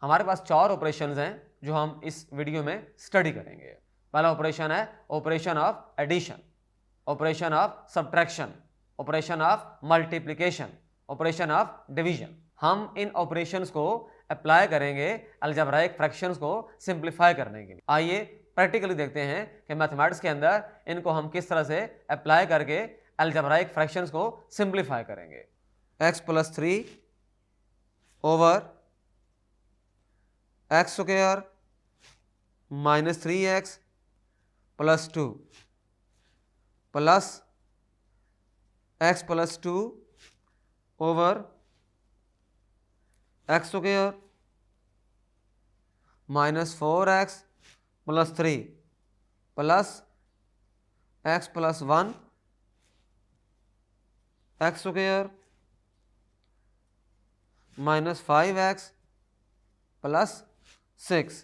हमारे पास 4 ऑपरेशंस हैं जो हम इस वीडियो में स्टडी करेंगे। पहला ऑपरेशन है operation of addition, operation of subtraction, operation of multiplication, operation of division. हम इन ऑपरेशंस को अप्लाई करेंगे अलजेब्राइक फ्रैक्शंस को सिंप्लीफाई करने के लिए। आइए प्रैक्टिकली देखते हैं कि मैथमेटिक्स के अंदर इनको हम किस तरह से अप्लाई करके अलजेब्राइक फ्रैक्शंस को सिंप्लीफाई करेंगे। x+3 over x square minus 3x plus 2 plus x+2 over x square minus 4x plus 3 plus x+1 x square minus 5x plus 6।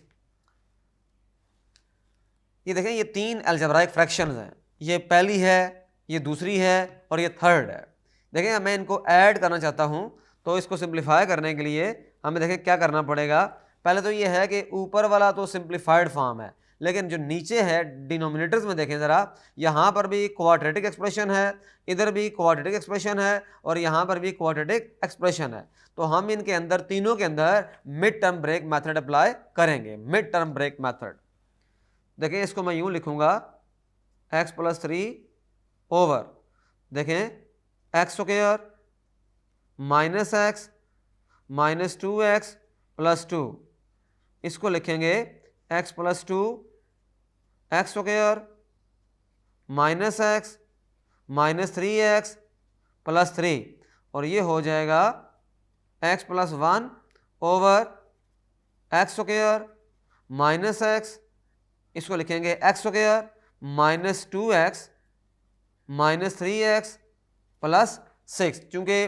ये देखें, ये 3 अलजेब्राइक फ्रैक्शंस हैं। ये पहली है, ये दूसरी है और ये थर्ड है। देखें, मैं इनको ऐड करना चाहता हूँ तो इसको सिंप्लीफाई करने के लिए हमें देखें क्या करना पड़ेगा। पहले तो ये है कि ऊपर वाला तो सिंप्लीफाइड फॉर्म है, लेकिन जो नीचे है डिनोमिनेटर्स में देखें ज़रा, यहाँ पर भी क्वाड्रेटिक एक्सप्रेशन है, इधर भी क्वाड्रेटिक एक्सप्रेशन है और यहाँ पर भी क्वाड्रेटिक एक्सप्रेशन है। तो हम इनके अंदर, तीनों के अंदर mid term break method apply करेंगे। मिड टर्म ब्रेक मेथड देखें, इसको मैं यूँ लिखूँगा x+3 ओवर देखें x square minus x minus 2x plus 2, इसको लिखेंगे x+2 x square minus x minus 3x plus 3 और ये हो जाएगा x+1 over x square minus x, इसको लिखेंगे x square minus 2x minus 3x plus 6। चूंकि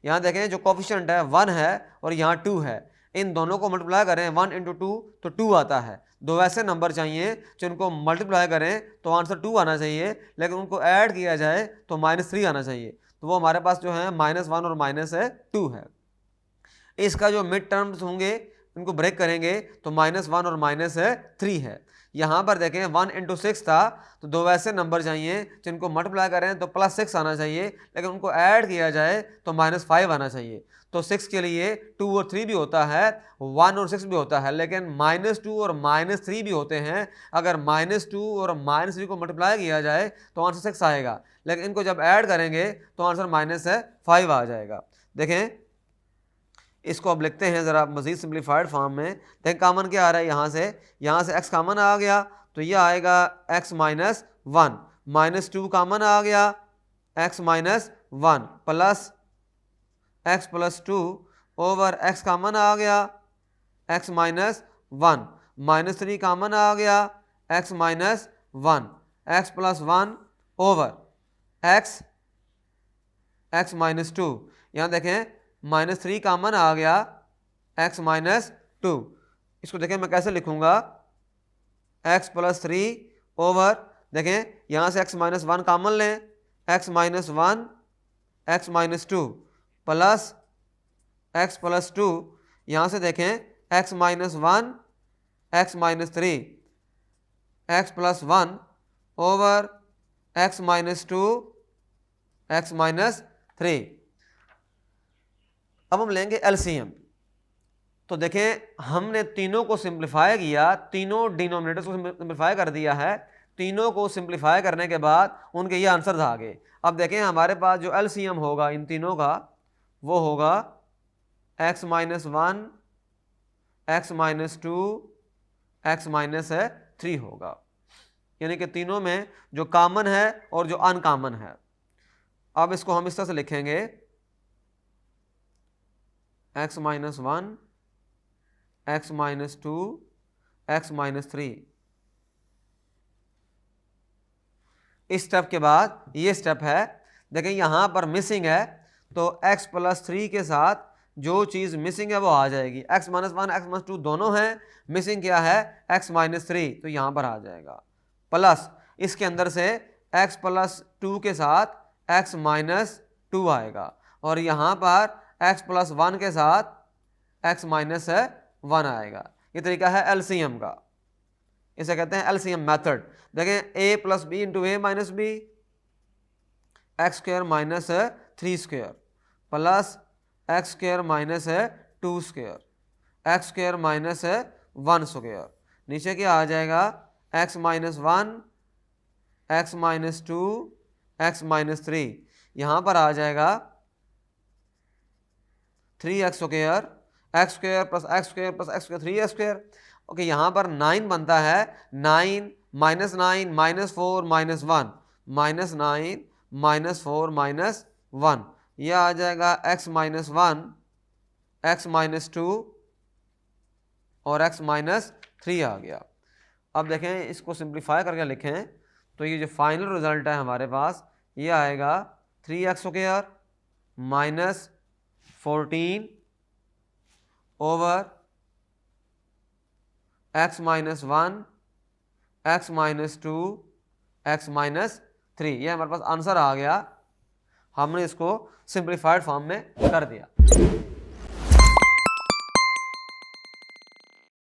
यहाँ देखें जो कोफिशिएंट है 1 है और यहाँ 2 है, इन दोनों को मल्टीप्लाई करें 1 इंटू 2 तो 2 आता है। दो ऐसे नंबर चाहिए जिनको मल्टीप्लाई करें तो आंसर 2 आना चाहिए, लेकिन उनको ऐड किया जाए तो -3 आना चाहिए। तो वो हमारे पास जो है -1 और -2 है। इसका जो मिड टर्म्स होंगे इनको ब्रेक करेंगे तो -1 और -3 है। यहाँ पर देखें 1 इंटू 6 था, तो दो ऐसे नंबर चाहिए जिनको मल्टीप्लाई करें तो +6 आना चाहिए, लेकिन उनको ऐड किया जाए तो -5 आना चाहिए। तो 6 के लिए 2 और 3 भी होता है, 1 और 6 भी होता है, लेकिन -2 और -3 भी होते हैं। अगर -2 और -3 को मल्टीप्लाई किया जाए तो आंसर 6 आएगा, लेकिन इनको जब ऐड करेंगे तो आंसर -5 आ जाएगा। देखें, इसको अब लिखते हैं ज़रा मज़ीद सिंप्लीफाइड फॉर्म में। देखें कॉमन क्या आ रहा है, यहाँ से x कॉमन आ गया तो ये आएगा x माइनस 1, -2 कॉमन आ गया x minus 1 plus x+2 over x common आ गया x माइनस 1, -3 कॉमन आ गया x minus 1, x+1 over x minus 2। यहाँ देखें -3 कॉमन आ गया x माइनस 2, इसको देखें मैं कैसे लिखूंगा x+3 ओवर देखें यहाँ से x माइनस 1 कॉमन लें, x minus 1 x minus 2 plus x+2, यहाँ से देखें x minus 1 x minus 3, x+1 over x minus 2 x minus 3। अब हम लेंगे एलसीएम। तो देखें हमने तीनों को सिंप्लीफाई किया, तीनों डिनोमिनेटर्स को सिंप्लीफाई कर दिया है। तीनों को सिंप्लीफाई करने के बाद उनके ये आंसर आ गए। अब देखें हमारे पास जो एलसीएम होगा इन तीनों का वो होगा x minus 1 x minus 2 x minus 3 होगा, यानी कि तीनों में जो कॉमन है और जो अनकॉमन है। अब इसको हम इस तरह से लिखेंगे x minus 1 x minus 2 x minus 3। इस स्टेप के बाद ये स्टेप है, देखें यहाँ पर मिसिंग है तो x+3 के साथ जो चीज़ मिसिंग है वो आ जाएगी। x माइनस 1 x माइनस 2 दोनों हैं, मिसिंग क्या है x माइनस 3, तो यहाँ पर आ जाएगा। प्लस इसके अंदर से x+2 के साथ x माइनस 2 आएगा और यहाँ पर x+1 के साथ x माइनस 1 आएगा। ये तरीका है एलसीएम का, इसे कहते हैं एलसीएम मेथड। देखें a plus B into A minus B, X square minus 3 square plus X square minus 2 square, X square minus 1 square, नीचे क्या आ जाएगा x minus 1, X minus 2, X minus 3, यहाँ पर आ जाएगा 3x square, X square plus X square plus X square 3x square. Okay, यहाँ पर 9 बनता है, 9 minus 9 minus 4 minus 1, minus 9 minus 4 minus 1, यह आ जाएगा x माइनस 1, एक्स माइनस 2 और x माइनस 3 आ गया। अब देखें इसको सिंप्लीफाई करके लिखें तो ये जो फाइनल रिजल्ट है हमारे पास ये आएगा 3x square minus 14 over x minus 1, x minus 2, x minus 3, ये हमारे पास आंसर आ गया। हमने इसको सिंप्लीफाइड फॉर्म में कर दिया।